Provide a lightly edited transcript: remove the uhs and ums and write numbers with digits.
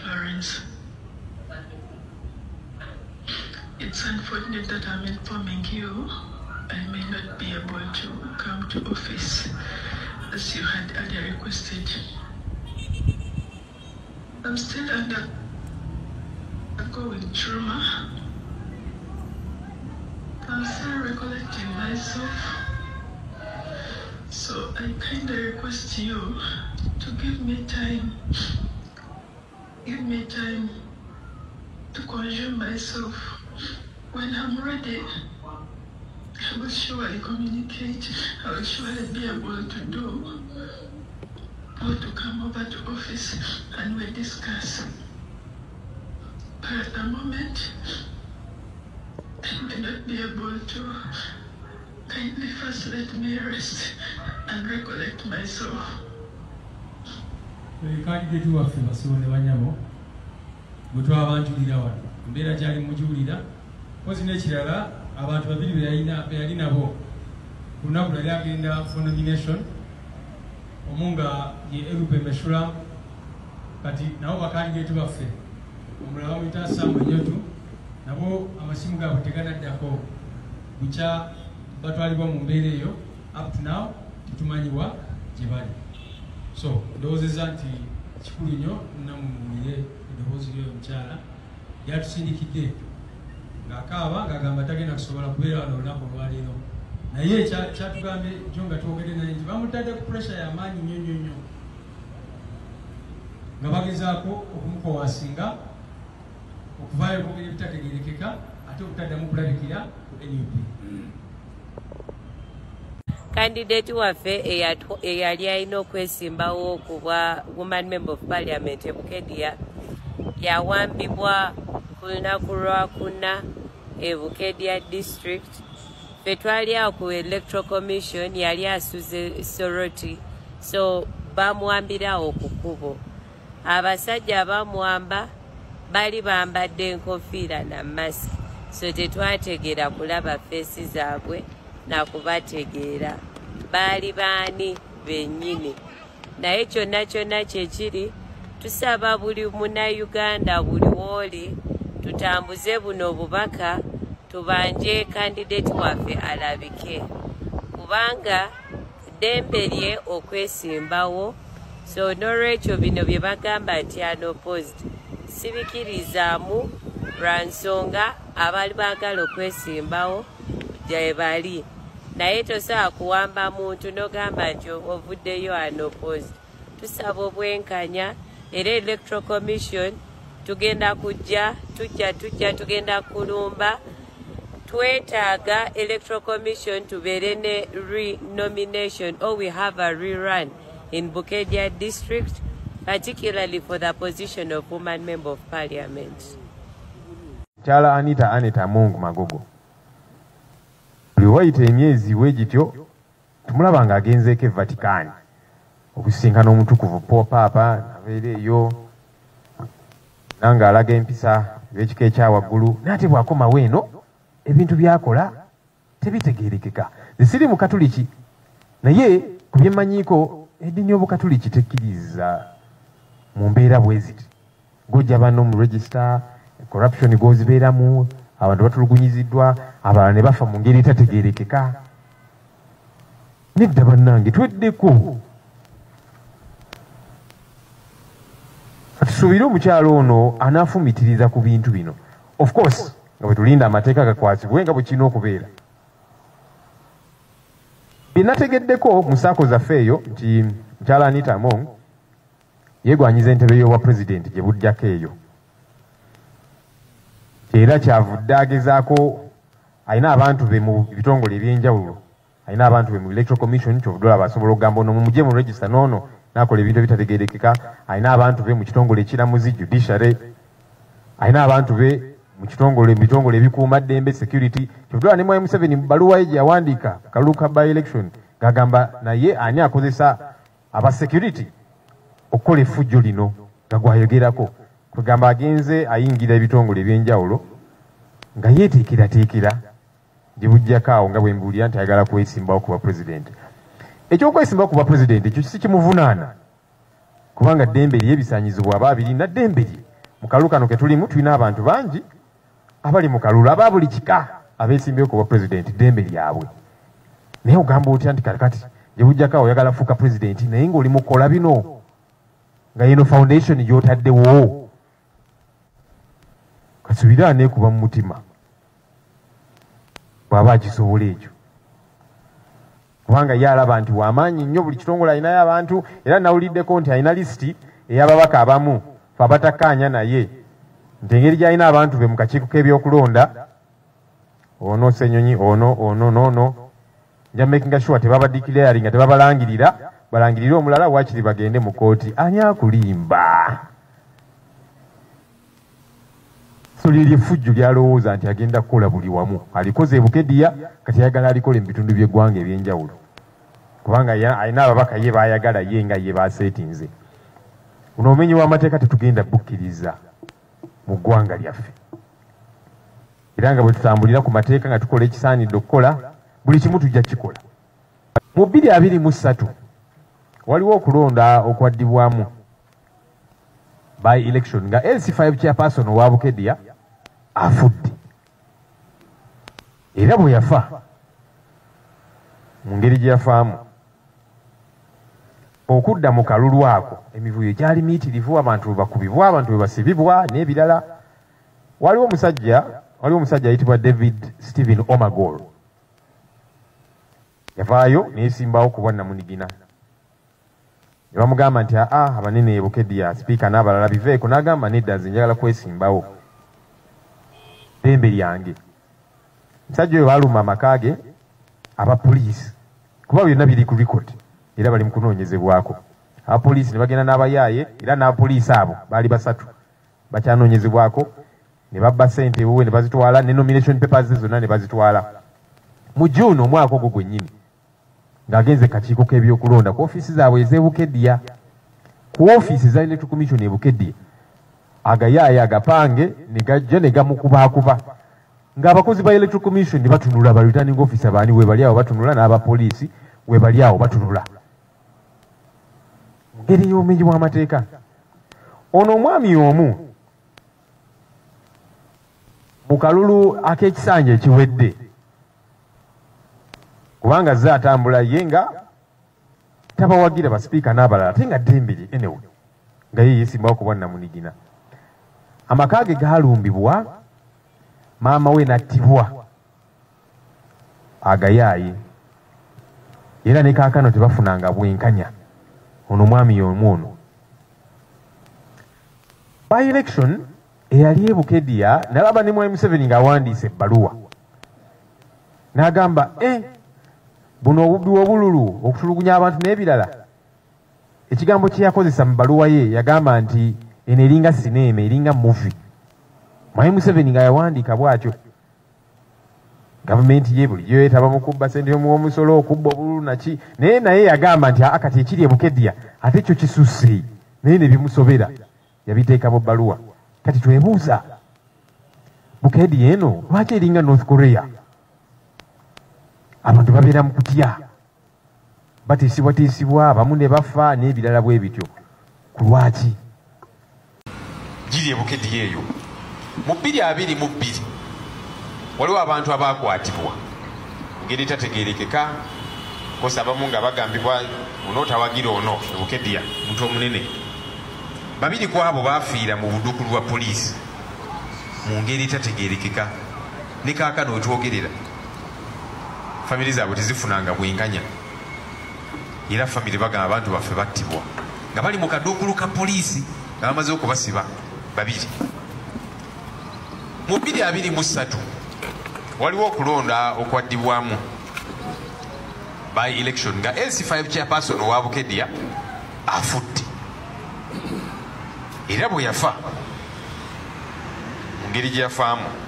Florence. It's unfortunate that I'm informing you I may not be able to come to office as you had earlier requested. I'm still undergoing trauma. I'm still recollecting myself. So I kindly request you to give me time. Give me time to consume myself. When I'm ready, I will surely communicate. I will surely be able to do or to come over to office and we discuss. But at the moment, I may not be able to. Kindly first let me rest and recollect myself. Candidate waffe Masonde Wanyamo gutwa abantu lirawa mbeera kyali mujulira kozi n'ekirala abantu babiri be yali nabo ku lunaku lwali agenda for nomination omunga ye Erupe Meshula kati nabo bakandidate baffe omulala bamuyita Samuel Nyotu nabo amasimu gaabwe teganaddako bukya batwalibwa mu mbeera eyo up to now tetumanyiwa gye bali. So ndowooza nti kikulu nnyo namuwulire eddoboozi ly'omukyala yatusindikidde ng'akaaba ng'agamba tagenda kusobola kubeera wano olunaku olwaleero naye kyatugambye jo nga twogere naye nti bamutadde ku pressure y'amaanyi nnyo nnyo nnyo nga bagezaako okumukowasinga okuvaayo okwogera ebitategeerekeka ate okutaddamu kulabikira ku NUP. Candidate waffe eyali alina okwesimbawo ku bwa Woman Member of Parliament e Bukedya yawambibwa ku lunaku lwakuna e Bukedya District. Ffe twali awo ku Electoral Commission yali asuze sorority, so bamuwambirawo ku kkubo. Abasajja abamuwamba bali bambadde enkofiira na mask, so tetwategeera kulaba feesi zaabwe nakubategeera baali baani bennyini. Naye kyonna kyonna kyekiri tusaba buli munnayuganda buli wooli tutambuze buno obubaka tubanje kandidate waffe alabike kubanga ddembe lye okwesimbawo. So n'olwekyo bino bye bagamba nti unopposed sibikirizaamu lwa nsonga abali baagala okwesimbawo gye bali. Naye tosobola kuwamba muntu n'ogamba nti ovuddeyo unopposed. Tusaba obwenkanya era Electoral Commission tugenda kujja tugenda kulumba. Twetaaga Electoral Commission tubeere ne re-nomination or we have a rerun in Bukedya District, particularly for the position of Woman Member of Parliament. Chala Anita Mungu Magogo. Liwaite emyezi wegityo tumulaba ng'agenzeeko e Vatican okusinkana omutukuvu Papa abeereeyo nanga alaga empisa y'ekika ekyawaggulu n'ate bw'akomawo eno ebintu byakola tebitegeerekeka. Siri mu Katuliki naye ku bye mmanyiiko eddiini y'Obukatuliki tekkiriza mu mbeera bwe ziti ng'ojja banno mu register corruption gozibeeramu abantu batulugunyiziddwa abalala ne bafa mu ngeri etategeerekeka. Nedda bannange tweddeko tusuubire omukyalo ono anaafumitiriza ku bintu bino, of course nga bwe tulinda amateeka gakwasibwe nga bwe kirina okubeera. Bye nategeddeko mu saako zaffe eyo nti mukyala Anita Among yeegwanyiza entebe y'obwa pulezidenti gye buddako eyo. Era kyavudde agezaako alina abantu be mu bitongole ebyenjawulo, alina abantu be mu Electoral Commission kyovudde olaba asobola okugamba ono mumugye mu register n'ono n'akola ebintu ebitategeerekeka, alina abantu be mu kitongole ekiramuzi judiciary, alina abantu be mu bitongole ebikuuma ddembe security. Kyovudde olaba ne Mwai Museveni mu bbaluwa ye gye yawandiika Kaluka by election ng'agamba naye ani akozesa aba security okukola effujjo lino nga gwayogerako. Kugamba agenze ayingira ebitongole ebyenjawulo nga yeeteekerateekera gye bujjako awo nga bwe mbuulira nti ayagala kwesimbawo ku bwa pulezidenti. ekyokwesimba kuba president ekyo kisi kimuvunaana kubanga ddembe lye ebisanyizibwa aba abirina ddembe lye mu kalulu kano ke tulimu tulina abantu bangi abali mu kalulu aba buli kika abeesimbyewo kuba president ddembe lyabwe naye ogamba otya nti kati gye bujjako oyagala fuuka president naye ng'oli mukola bino nga yeno foundation gy'otaddewo kasubira aneekuba mu mutima bw'aba akisobola ekyo kubanga ye alaba nti w'amaanyi nnyo buli kitongole alinayo abantu era nawuliddeko nti alina lisiti ey'ababaka abamu fe abatakkaanya naye nti engeri gy'alina abantu be mu kakiiko k'ebyokulonda ono Ssenyonyi ono nja makinga sure tebabadeclaring nga tebabalangirira balangirire omulala wakiri bagende mu kooti ani akulimba so liri fujju lyalowooza nti agenda kukola buli wamu alikoze Bukedya kati ayagala alikole mu bitundu by'eggwanga ebyenjawulo kubanga alina ababaka ye baayagala ye nga ye baseetinze buno obumenyi bw'amateeka tetugenda bukkiriza mu ggwanga lyaffe era nga bwe tutambulira ku mateeka nga tukola ekisaanidde okukola buli kimu tujja kikola mu 2023 waliwo okulonda okwaddibwamu by election nga LC5 chairperson owa Bukedya afudde era bwe yafa mu ngeri gye yafaamu okudda mu kalulu ako emivuyo gyali miitirivu abantu bakubibwa abantu bwe basibibwa n'ebirala waliwo omusajja ayitibwa David Stephen Omagol yavaayo neesimbawo ku bwannamunigina ne bamugamba nti abanene Bukedya sipiika n'abalala biveeko n'agamba nedda nze njagala kwesimbawo ddembe lyange musajja oyo baaluma amaka ge abapoliisi kuba byonna biri ku record era bali mu kunoonyezebwako abapoliisi ne bagenda n'abayaaye era n'abapoliisi abo baali 3 bakyanoonyezebwako ne babba ssente ebuwe ne bazitwala ne nomination papers zonna ne bazitwala mu June omwaka ogwo gwennyini ng'agenze kakiiko k'ebyokulonda ku ofiisi zaabwe ez'e Bukedya ku ofiisi za Electoral Commission e Bukedya agayaaye agapange ne gajja ne gamukubaakuba ng'abakozi ba Electoral Commission ne batunula ba returning officer baani we bali awo batunula n'abapoliisi we bali awo batunula ngeri y'obumenyi bw'amateeka ono omwami omu mu kalulu ak'ekisanja ekiwedde kubanga ze atambula ye nga tabawagira basipiika n'abalala ate nga ddembe lye enewe nga ye yeesimbawo ku bwannamunigina amaka ge gaalumbibwa maama we n'attibwa agayaaye era ne kaakano tebafunanga bwenkanya ono mwami omu ono by election eyali e Bukedya nalaba ne Mwai Museveni ng'awandiisa ebbaluwa n'agamba buno obubbi obululu okutulugunya abantu n'ebirala ekigambo kye yakozesa mu bbaluwa ye yagamba nti eno eringa sineema eringa movie Mwai Museveni nga yawandiika bw'atyo gavumenti ye bulijjo yeetaba mu kubba ssente y'omusolo okubba obululu naki naye yagamba nti kati ekiri e Bukedya ate ekyo kisusse naye ne bimusobera yabiteeka mu bbaluwa kati twebuuza Bukedya eno lwaki eringa North Korea abantu babeera mu kutya batiisibwatiisibwa abamu ne bafa n'ebirala bwe bityo ku lwaki giri e Bukedya eyo mu 2022 waliwo abantu abaakwatibwa ngeri tategeerekeka kosa abamu nga bagambibwa onootawagira ono e Bukedya muntu omunene 2 ku abo baafiira mu buduukulu bwa poliisi mu ngeri tategeerekeka ne kaakano otwogerera famiri zaabwe tezifunanga bwenkanya era famiri bagamba abantu baffe battibwa nga bali mu kaduukulu ka poliisi nga bamaze okubasiba 2 mu 2023 waliwo okulonda okwaddibwamu by election nga LC5 chairperson owa Bukedya afudde era bwe yafa mu ngeri gye yafaamu